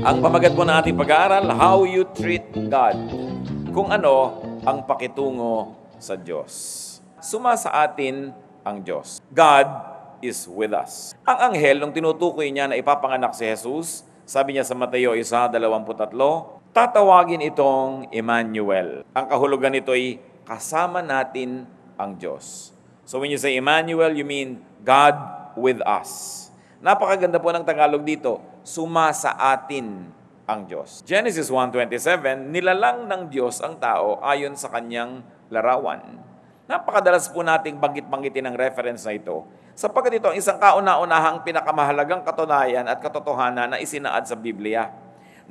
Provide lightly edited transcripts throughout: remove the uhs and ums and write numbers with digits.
Ang pamagat po ng ating pag-aaral, How You Treat God. Kung ano ang pakitungo sa Diyos. Suma sa atin ang Diyos. God is with us. Ang anghel, nung tinutukoy niya na ipapanganak si Jesus, sabi niya sa Mateo 1:23, tatawagin itong Emmanuel. Ang kahulugan nito ay kasama natin ang Diyos. So when you say Emmanuel, you mean God with us. Napakaganda po ng Tagalog dito, suma sa atin ang Diyos. Genesis 1:27, nilalang ng Diyos ang tao ayon sa kanyang larawan. Napakadalas po nating banggit-banggitin ang reference na ito, sapagkat ito ang isang kauna-unahang pinakamahalagang katunayan at katotohanan na isinaad sa Biblia,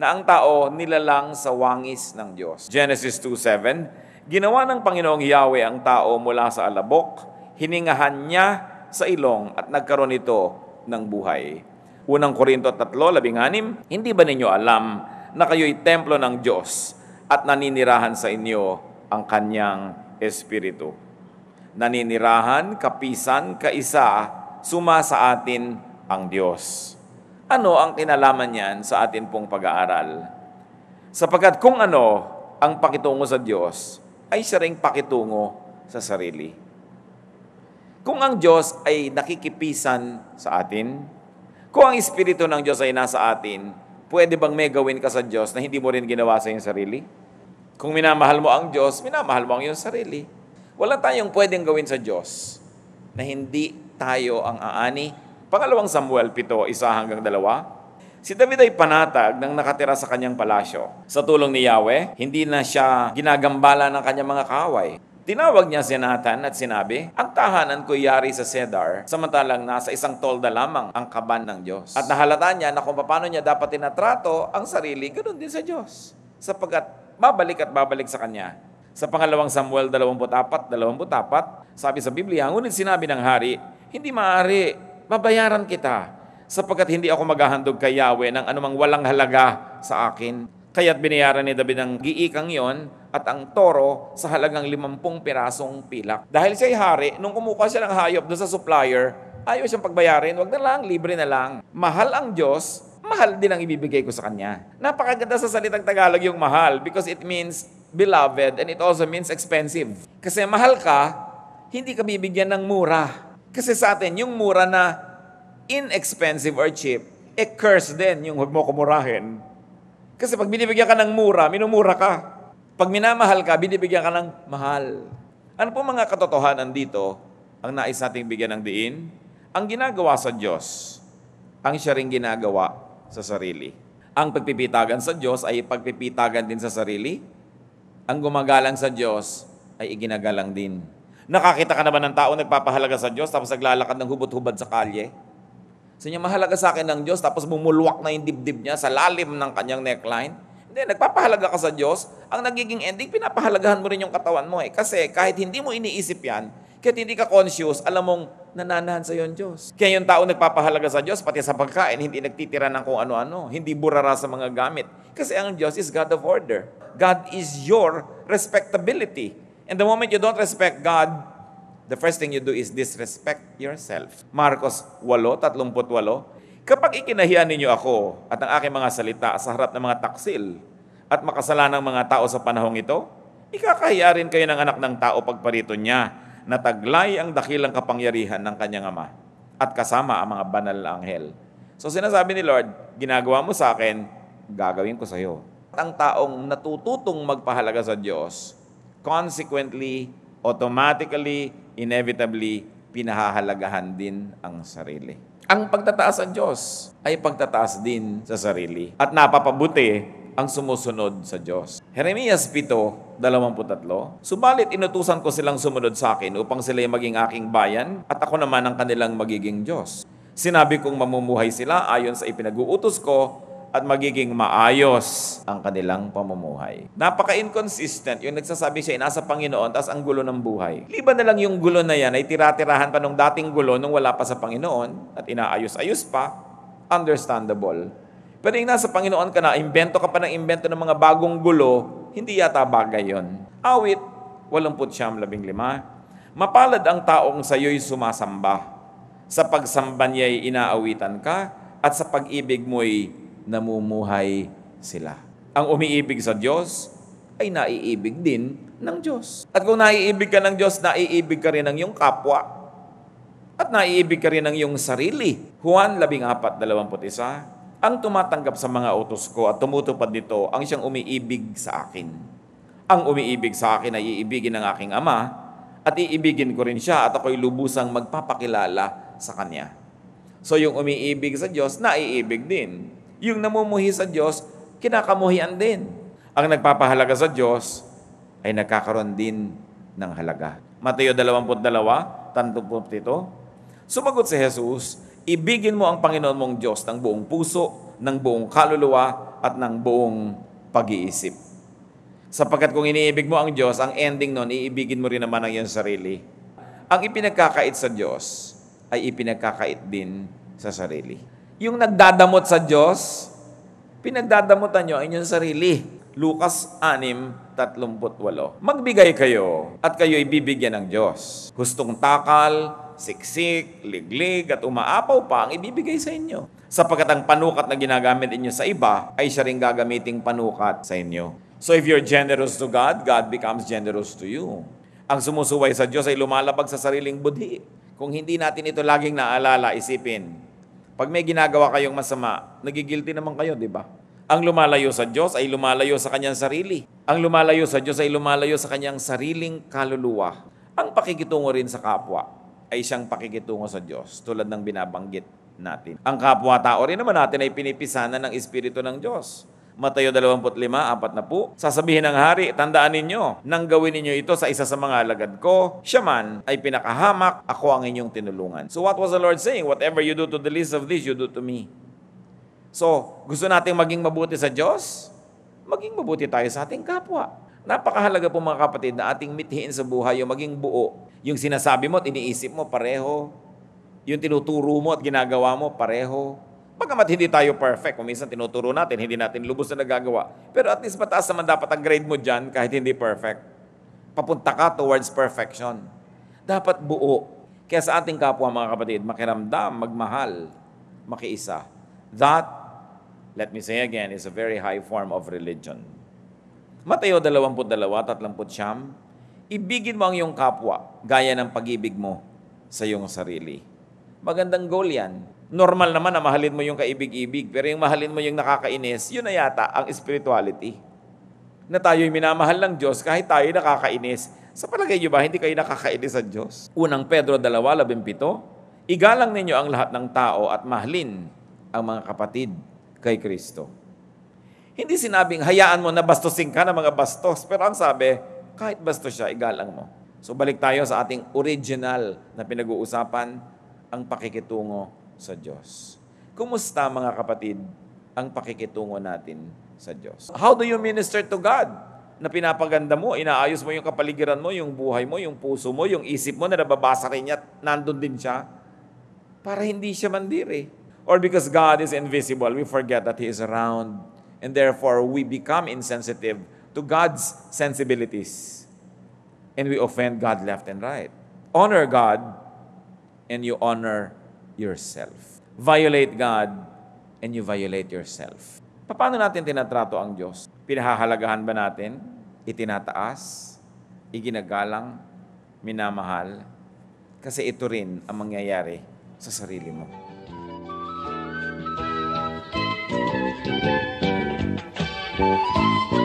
na ang tao nilalang sa wangis ng Diyos. Genesis 2:7, ginawa ng Panginoong Yahweh ang tao mula sa alabok, hiningahan niya sa ilong at nagkaroon ito ng buhay. Unang Korinto 3:16, hindi ba ninyo alam na kayo'y templo ng Diyos at naninirahan sa inyo ang kanyang Espiritu? Naninirahan, kapisan, kaisa, suma sa atin ang Diyos. Ano ang kinalaman niyan sa atin pong pag-aaral? Sapagkat kung ano ang pakitungo sa Diyos, ay siya ring pakitungo sa sarili. Kung ang Diyos ay nakikipisan sa atin, kung ang Espiritu ng Diyos ay nasa atin, pwede bang may gawin ka sa Diyos na hindi mo rin ginawa sa iyong sarili? Kung minamahal mo ang Diyos, minamahal mo ang iyong sarili. Wala tayong pwedeng gawin sa Diyos na hindi tayo ang aani. Pangalawang Samuel 7:1-2. Si David ay panatag nang nakatira sa kanyang palasyo. Sa tulong ni Yahweh, hindi na siya ginagambala ng kanyang mga kaaway. Tinawag niya si Nathan at sinabi, ang tahanan ko'y yari sa cedar, samantalang nasa isang tolda lamang ang kaban ng Diyos. At nahalata niya na kung paano niya dapat tinatrato ang sarili, ganoon din sa Diyos. Sapagkat babalik at babalik sa Kanya. Sa pangalawang Samuel 24:24, sabi sa Biblia, ngunit sinabi ng hari, hindi maaari, babayaran kita, sapagkat hindi ako maghahandog kay Yahweh ng anumang walang halaga sa akin. Kaya't binayaran ni David ang giikang iyon at ang toro sa halagang 50 pirasong pilak. Dahil siya'y hari, nung kumukuha siya ng hayop doon sa supplier, ayaw siyang pagbayarin, wag na lang, libre na lang. Mahal ang Diyos, mahal din ang ibibigay ko sa Kanya. Napakaganda sa salitang Tagalog yung mahal because it means beloved and it also means expensive. Kasi mahal ka, hindi ka bibigyan ng mura. Kasi sa atin, yung mura na inexpensive or cheap, curse din yung huwag mo kumurahin. Kasi pag binibigyan ka ng mura, minumura ka. Pag minamahal ka, binibigyan ka ng mahal. Ano po mga katotohanan dito ang nais nating bigyan ng diin? Ang ginagawa sa Diyos, ang siya ring ginagawa sa sarili. Ang pagpipitagan sa Diyos ay pagpipitagan din sa sarili. Ang gumagalang sa Diyos ay iginagalang din. Nakakita ka naman ng tao nagpapahalaga sa Diyos tapos naglalakad ng hubot-hubad sa kalye? So niya, mahalaga sa akin ng Diyos, tapos bumulwak na yung dibdib niya sa lalim ng kanyang neckline. Hindi, nagpapahalaga ka sa Diyos, ang nagiging ending, pinapahalagahan mo rin yung katawan mo eh. Kasi kahit hindi mo iniisip yan, kahit hindi ka conscious, alam mong nananahan sa iyo ang Diyos. Kaya yung tao nagpapahalaga sa Diyos, pati sa pagkain, hindi nagtitira ng kung ano-ano, hindi burara sa mga gamit. Kasi ang Diyos is God of order. God is your respectability. And the moment you don't respect God, the first thing you do is disrespect yourself. Marcos 8:38, kapag ikinahiyan ninyo ako at ang aking mga salita sa harap ng mga taksil at makasalanang mga tao sa panahong ito, ikakahiya rin kayo ng anak ng tao pagparito niya na taglay ang dakilang kapangyarihan ng kanyang ama at kasama ang mga banal na anghel. So sinasabi ni Lord, ginagawa mo sa akin, gagawin ko sa iyo. Ang taong natututong magpahalaga sa Diyos, consequently, automatically, inevitably, pinahahalagahan din ang sarili. Ang pagtataas sa Diyos ay pagtataas din sa sarili. At napapabuti ang sumusunod sa Diyos. Jeremias 7:23, subalit inutusan ko silang sumunod sa akin upang sila'y maging aking bayan at ako naman ang kanilang magiging Diyos. Sinabi kong mamumuhay sila ayon sa ipinag-uutos ko at magiging maayos ang kanilang pamumuhay. Napaka-inconsistent yung nagsasabi siya, nasa Panginoon, tas ang gulo ng buhay. Liban na lang yung gulo na yan ay tira-tirahan pa nung dating gulo nung wala pa sa Panginoon at inaayos-ayos pa, understandable. Pero yung nasa Panginoon ka na, imbento ka pa ng imbento ng mga bagong gulo, hindi yata bagay yon. Awit, 89:15. Mapalad ang taong sa iyo'y sumasamba, Sa pagsamba niya'y inaawitan ka, at sa pag-ibig mo'y namumuhay sila. Ang umiibig sa Diyos ay naiibig din ng Diyos. At kung naiibig ka ng Diyos, naiibig ka rin ng iyong kapwa. At naiibig ka rin ng iyong sarili. Juan 14:21, ang tumatanggap sa mga utos ko at tumutupad nito ang siyang umiibig sa akin. Ang umiibig sa akin ay iibigin ng aking Ama at iibigin ko rin siya at ako'y lubusang magpapakilala sa Kanya. So yung umiibig sa Diyos, naiibig din. Yung namumuhi sa Diyos, kinakamuhian din. Ang nagpapahalaga sa Diyos ay nagkakaroon din ng halaga. Mateo 22:37, sumagot si Jesus, ibigin mo ang Panginoon mong Diyos ng buong puso, ng buong kaluluwa, at ng buong pag-iisip. Sapagkat kung iniibig mo ang Diyos, ang ending nun, iibigin mo rin naman ang iyong sarili. Ang ipinagkakait sa Diyos ay ipinagkakait din sa sarili. Yung nagdadamot sa Diyos, pinagdadamutan nyo ang inyong sarili. Lucas 6:38. Magbigay kayo at kayo'y bibigyan ng Diyos. Hustong takal, siksik, liglig at umaapaw pa ang ibibigay sa inyo. Sapagkat ang panukat na ginagamit inyo sa iba ay siya rin gagamiting panukat sa inyo. So if you're generous to God, God becomes generous to you. Ang sumusuway sa Diyos ay lumalabag sa sariling budhi. Kung hindi natin ito laging naalala, isipin. Pag may ginagawa kayong masama, nagigilty naman kayo, di ba? Ang lumalayo sa Diyos ay lumalayo sa kanyang sarili. Ang lumalayo sa Diyos ay lumalayo sa kanyang sariling kaluluwa. Ang pakikitungo rin sa kapwa ay siyang pakikitungo sa Diyos, tulad ng binabanggit natin. Ang kapwa-tao rin naman natin ay pinipisanan ng Espiritu ng Diyos. Mateo 25:40, sasabihin ng hari, tandaan ninyo, nang gawin ninyo ito sa isa sa mga alagad ko, siya man ay pinakahamak, ako ang inyong tinulungan. So what was the Lord saying? Whatever you do to the least of these, you do to me. So, gusto nating maging mabuti sa Diyos? Maging mabuti tayo sa ating kapwa. Napakahalaga po mga kapatid na ating mithiin sa buhay yung maging buo. Yung sinasabi mo at iniisip mo, pareho. Yung tinuturo mo at ginagawa mo, pareho. Bagamat hindi tayo perfect, kung minsan tinuturo natin, hindi natin lubos na nagagawa. Pero at least mataas naman dapat ang grade mo dyan kahit hindi perfect. Papunta ka towards perfection. Dapat buo. Kaya sa ating kapwa mga kapatid, makiramdam, magmahal, makiisa. That, let me say again, is a very high form of religion. Mateo 22:39, ibigin mo ang iyong kapwa, gaya ng pag-ibig mo sa iyong sarili. Magandang goal yan. Normal naman na mahalin mo yung kaibig-ibig, pero yung mahalin mo yung nakakainis, yun na yata ang spirituality. Na tayo'y minamahal ng Diyos kahit tayo nakakainis. Sa palagay niyo ba, hindi kayo nakakainis sa Diyos? Unang Pedro 2:17, igalang ninyo ang lahat ng tao at mahalin ang mga kapatid kay Kristo. Hindi sinabing, hayaan mo na bastusin ka ng mga bastos. Pero ang sabi, kahit bastos siya, igalang mo. So balik tayo sa ating original na pinag-uusapan, ang pakikitungo sa Diyos. Kumusta mga kapatid, ang pakikitungo natin sa Diyos? How do you minister to God? Na pinapaganda mo, inaayos mo yung kapaligiran mo, yung buhay mo, yung puso mo, yung isip mo na nababasa rin niya, nandun din siya. Para hindi siya mandiri. Or because God is invisible, we forget that He is around. And therefore, we become insensitive to God's sensibilities. And we offend God left and right. Honor God, and you honor yourself. Violate God, and you violate yourself. Paano natin tinatrato ang Diyos? Pinahahalagahan ba natin? Itinataas? Iginagalang? Minamahal? Kasi ito rin ang mangyayari sa sarili mo. Thank you.